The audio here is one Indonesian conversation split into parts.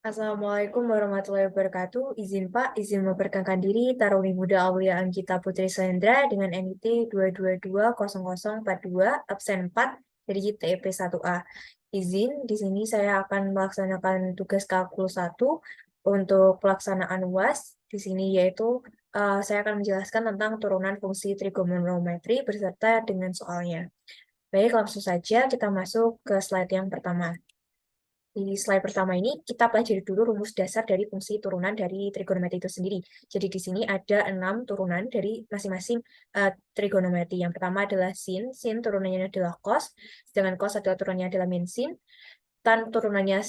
Assalamualaikum warahmatullahi wabarakatuh. Izin Pak, izin memperkenalkan diri Taruni Muda Aulia Anggita Putri Selendra dengan NIT 2220042 absen 4 dari TEP 1A. Izin, di sini saya akan melaksanakan tugas kalkulus 1 untuk pelaksanaan UAS. Di sini yaitu saya akan menjelaskan tentang turunan fungsi trigonometri beserta dengan soalnya. Baik, langsung saja kita masuk ke slide yang pertama. Di slide pertama ini kita pelajari dulu rumus dasar dari fungsi turunan dari trigonometri itu sendiri. Jadi di sini ada 6 turunan dari masing-masing trigonometri. Yang pertama adalah sin turunannya adalah cos, sedangkan cos adalah turunannya adalah min sin, tan turunannya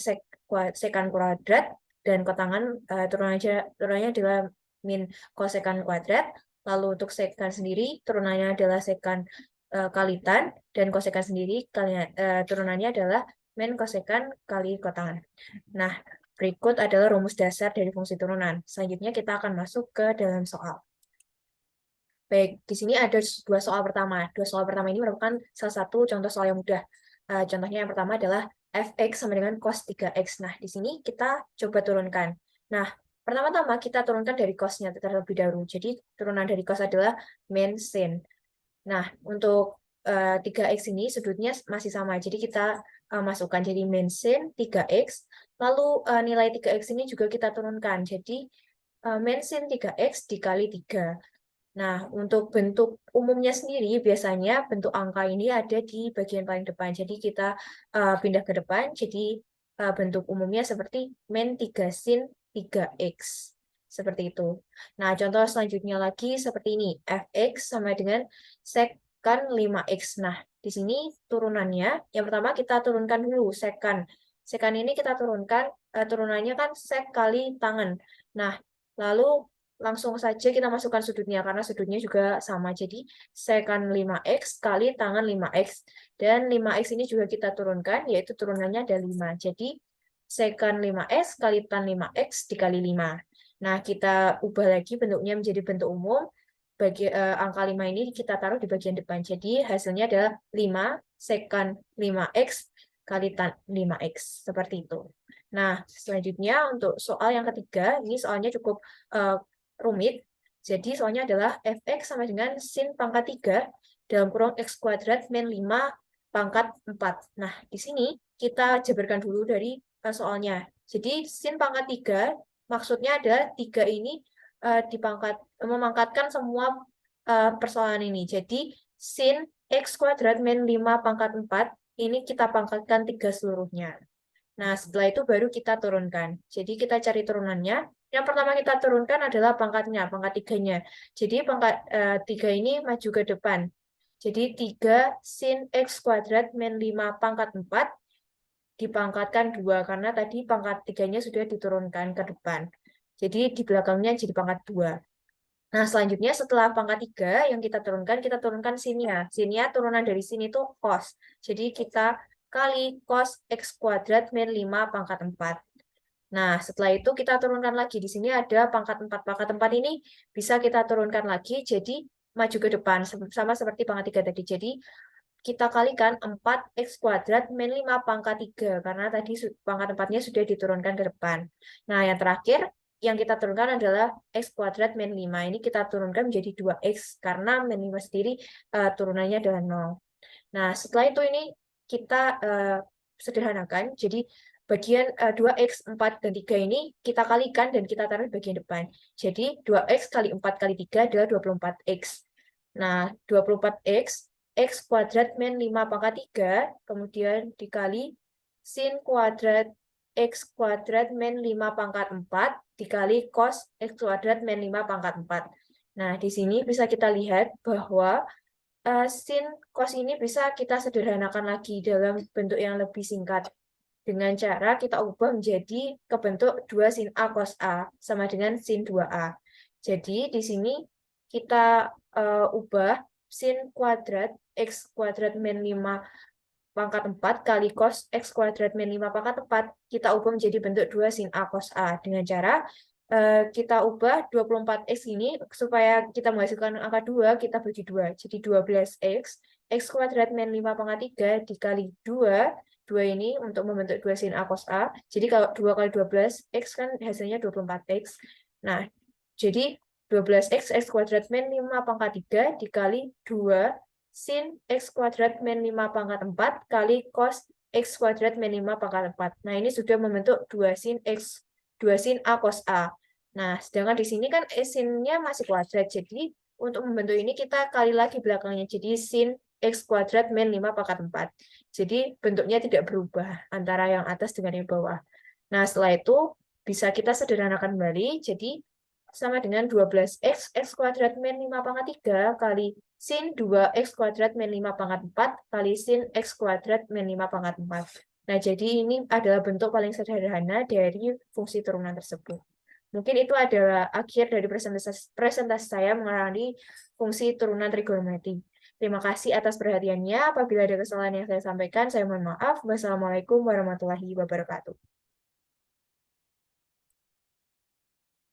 sekan kuadrat, dan kotangan turunannya adalah min kosekan kuadrat. Lalu untuk sekan sendiri turunannya adalah sekan kali tan, dan kosekan sendiri turunannya adalah min kosekan kali kotangan. Nah, berikut adalah rumus dasar dari fungsi turunan. Selanjutnya kita akan masuk ke dalam soal. Baik, di sini ada dua soal pertama. Dua soal pertama ini merupakan salah satu contoh soal yang mudah. Contohnya yang pertama adalah fx sama dengan cos 3x. Nah, di sini kita coba turunkan. Nah, pertama-tama kita turunkan dari cosnya terlebih dahulu. Jadi, turunan dari cos adalah min sin. Nah, untuk 3x ini sudutnya masih sama. Jadi kita masukkan jadi min sin 3x. Lalu nilai 3x ini juga kita turunkan. Jadi min sin 3x dikali 3. Nah, untuk bentuk umumnya sendiri, biasanya bentuk angka ini ada di bagian paling depan. Jadi kita pindah ke depan. Jadi bentuk umumnya seperti min 3 sin 3x. Seperti itu. Nah, contoh selanjutnya lagi seperti ini. Fx sama dengan sekan 5x. Nah, di sini turunannya, yang pertama kita turunkan dulu sekan. Sekan ini kita turunkan, turunannya kan sek kali tangan. Nah, lalu langsung saja kita masukkan sudutnya, karena sudutnya juga sama. Jadi, sekan 5x kali tangan 5x. Dan 5x ini juga kita turunkan, yaitu turunannya ada 5. Jadi, sekan 5x kali tan 5x dikali 5. Nah, kita ubah lagi bentuknya menjadi bentuk umum. Angka 5 ini kita taruh di bagian depan. Jadi hasilnya adalah 5 sekan 5x kali tan 5x. Seperti itu. Nah, selanjutnya untuk soal yang ketiga, ini soalnya cukup rumit. Jadi soalnya adalah fx sama dengan sin pangkat 3 dalam kurung x kuadrat min 5 pangkat 4. Nah, di sini kita jabarkan dulu dari soalnya. Jadi sin pangkat 3 maksudnya adalah 3 ini memangkatkan semua persoalan ini. Jadi sin x kuadrat min 5 pangkat 4 ini kita pangkatkan 3 seluruhnya. Nah, setelah itu baru kita turunkan. Jadi kita cari turunannya. Yang pertama kita turunkan adalah pangkatnya, pangkat 3-nya. Jadi pangkat 3 ini maju ke depan. Jadi 3 sin x kuadrat min 5 pangkat 4 dipangkatkan 2, karena tadi pangkat 3-nya sudah diturunkan ke depan. Jadi di belakangnya jadi pangkat 2. Nah, selanjutnya setelah pangkat 3 yang kita turunkan sinnya. Sinnya turunan dari sini itu cos. Jadi kita kali cos x kuadrat min 5 pangkat 4. Nah, setelah itu kita turunkan lagi. Di sini ada pangkat 4. Pangkat 4 ini bisa kita turunkan lagi, jadi maju ke depan. Sama seperti pangkat 3 tadi. Jadi kita kalikan 4x kuadrat min 5 pangkat 3. Karena tadi pangkat 4-nya sudah diturunkan ke depan. Nah, yang terakhir yang kita turunkan adalah x kuadrat min 5. Ini kita turunkan menjadi 2x. Karena min 5 sendiri turunannya adalah 0. Nah, setelah itu ini kita sederhanakan. Jadi bagian 2x, 4, dan 3 ini kita kalikan dan kita taruh di bagian depan. Jadi 2x kali 4 kali 3 adalah 24x. Nah, 24x, x kuadrat min 5 pangkat 3, kemudian dikali sin kuadrat x kuadrat min 5 pangkat 4, dikali cos x kuadrat min 5 pangkat 4. Nah, di sini bisa kita lihat bahwa sin cos ini bisa kita sederhanakan lagi dalam bentuk yang lebih singkat. Dengan cara kita ubah menjadi ke bentuk 2 sin A cos A sama dengan sin 2A. Jadi di sini kita ubah sin kuadrat x kuadrat min 5 pangkat 4 kali cos x kuadrat min 5 pangkat 4, kita ubah menjadi bentuk 2 sin A cos A. Dengan cara kita ubah 24x ini supaya kita menghasilkan angka 2, kita bagi 2. Jadi 12x, x kuadrat min 5 pangkat 3 dikali 2, 2 ini untuk membentuk 2 sin A cos A. Jadi kalau 2 kali 12, X kan hasilnya 24X. Nah, jadi 12X, X kuadrat min 5 pangkat 3 dikali 2 sin X kuadrat min 5 pangkat 4 kali cos X kuadrat min 5 pangkat 4. Nah, ini sudah membentuk 2 sin X, 2 sin A cos A. Nah, sedangkan di sini kan sinnya masih kuadrat. Jadi, untuk membentuk ini kita kali lagi belakangnya. Jadi, sin X kuadrat min 5 pangkat 4. Jadi, bentuknya tidak berubah antara yang atas dengan yang bawah. Nah, setelah itu bisa kita sederhanakan kembali. Jadi, sama dengan 12X, X kuadrat min 5 pangkat 3 kali sin 2X kuadrat min 5 pangkat 4 kali sin X kuadrat min 5 pangkat 4. Nah, jadi ini adalah bentuk paling sederhana dari fungsi turunan tersebut. Mungkin itu adalah akhir dari presentasi saya mengenai fungsi turunan trigonometri. Terima kasih atas perhatiannya. Apabila ada kesalahan yang saya sampaikan, saya mohon maaf. Wassalamualaikum warahmatullahi wabarakatuh.